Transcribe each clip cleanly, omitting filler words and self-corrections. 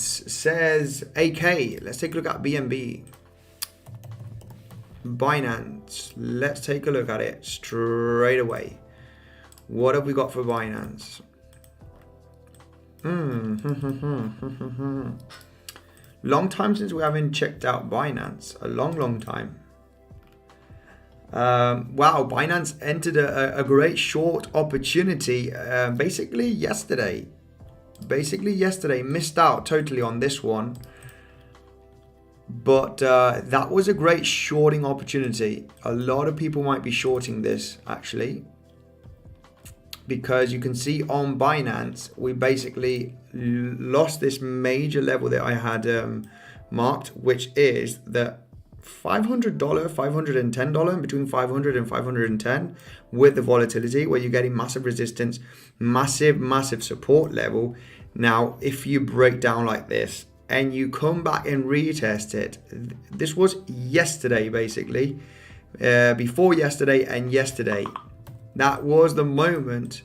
says AK. Let's take a look at BNB. Binance. Let's take a look at it straight away. What have we got for Binance? Long time since we haven't checked out Binance. A long time. Wow, Binance entered a great short opportunity basically yesterday. Missed out totally on this one. But that was a great shorting opportunity. A lot of people might be shorting this actually, because you can see on Binance we basically lost this major level that I had marked, which is the $500, $510, between 500 and 510, with the volatility where you're getting massive resistance, massive support level. Now if you break down like this and you come back and retest it, this was yesterday basically, before yesterday and yesterday, that was the moment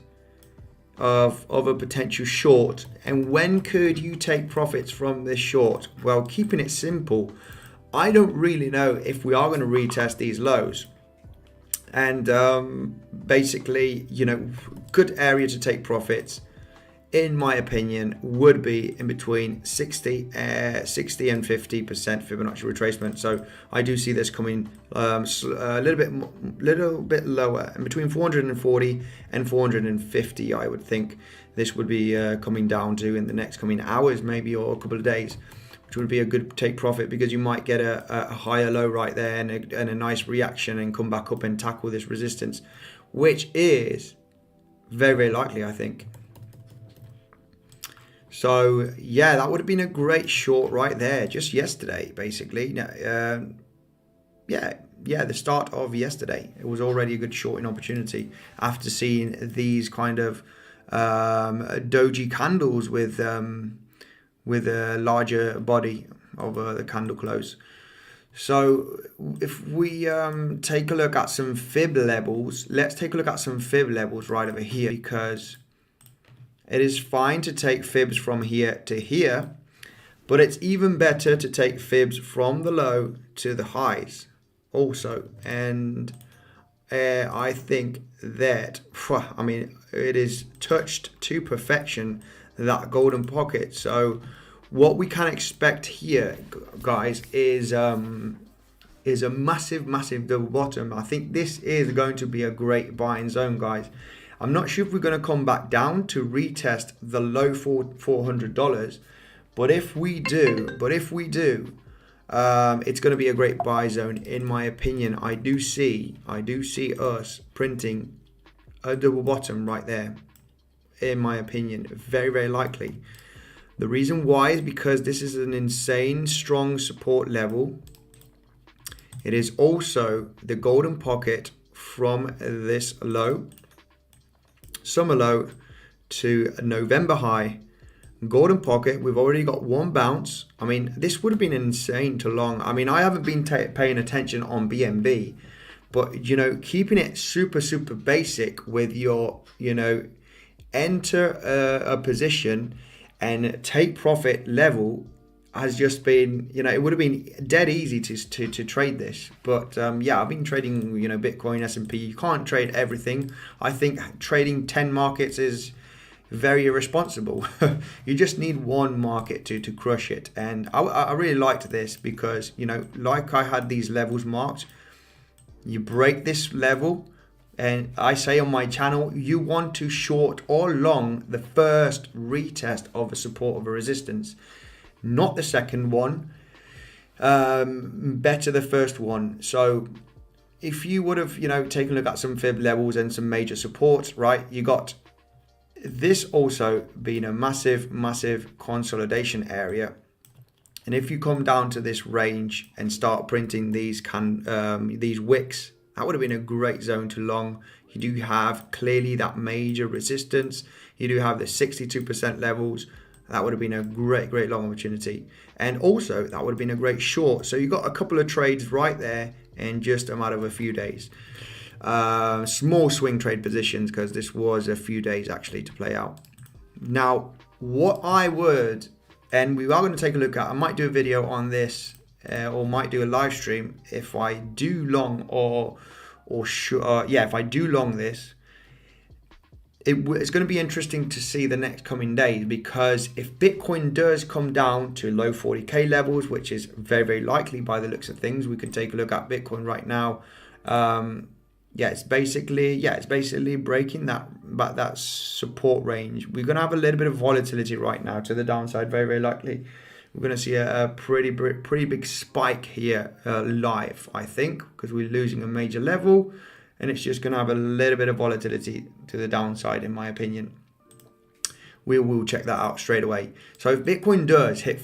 of a potential short. And when could you take profits from this short? Well, keeping it simple, I don't really know if we are going to retest these lows. And basically, you know, good area to take profits, in my opinion, would be in between 60 and 50% Fibonacci retracement. So I do see this coming a little bit lower, in between 440 and 450. I would think this would be coming down to in the next coming hours, maybe, or a couple of days, which would be a good take profit, because you might get a higher low right there and a nice reaction and come back up and tackle this resistance, which is very likely, I think. So yeah, that would have been a great short right there, just yesterday, basically. The start of yesterday, it was already a good shorting opportunity after seeing these kind of doji candles with a larger body of the candle close. So if we take a look at some fib levels, let's take a look at some fib levels right over here, because it is fine to take fibs from here to here, but it's even better to take fibs from the low to the highs also. And I think that, I mean, it is touched to perfection, that golden pocket. So what we can expect here, guys, is a massive double bottom. I think this is going to be a great buying zone, guys. I'm not sure if we're going to come back down to retest the low $400, but if we do, it's going to be a great buy zone, in my opinion. I do see us printing a double bottom right there, in my opinion, very likely. The reason why is because this is an insane strong support level. It is also the golden pocket from this low, summer low to November high, golden pocket. We've already got one bounce. I mean, this would have been insane to long. I mean, I haven't been paying attention on BNB, but, you know, keeping it super basic with your, you know, enter a position and take profit level has just been, you know, it would have been dead easy to trade this. But yeah, I've been trading, you know, Bitcoin, S&P. You can't trade everything. I think trading 10 markets is very irresponsible. You just need one market to crush it. And I really liked this because, you know, like I had these levels marked. You break this level, and I say on my channel, you want to short or long the first retest of a support of a resistance, not the second one. Better the first one. So if you would have, you know, taken a look at some fib levels and some major supports, right, you got this also being a massive consolidation area. And if you come down to this range and start printing these wicks, that would have been a great zone to long. You do have clearly that major resistance. You do have the 62% levels. That would have been a great long opportunity. And also that would have been a great short. So you got a couple of trades right there in just a matter of a few days. Small swing trade positions, because this was a few days actually to play out. Now, what I would And we are going to take a look at, I might do a video on this, or might do a live stream if I do long if I do long this. It's going to be interesting to see the next coming days, because if Bitcoin does come down to low 40k levels, which is very, very likely by the looks of things, we can take a look at Bitcoin right now. It's basically breaking that support range. We're going to have a little bit of volatility right now to the downside, very, very likely. We're going to see a pretty big spike here live, I think, because we're losing a major level. And it's just going to have a little bit of volatility to the downside, in my opinion. We will check that out straight away. So if Bitcoin does hit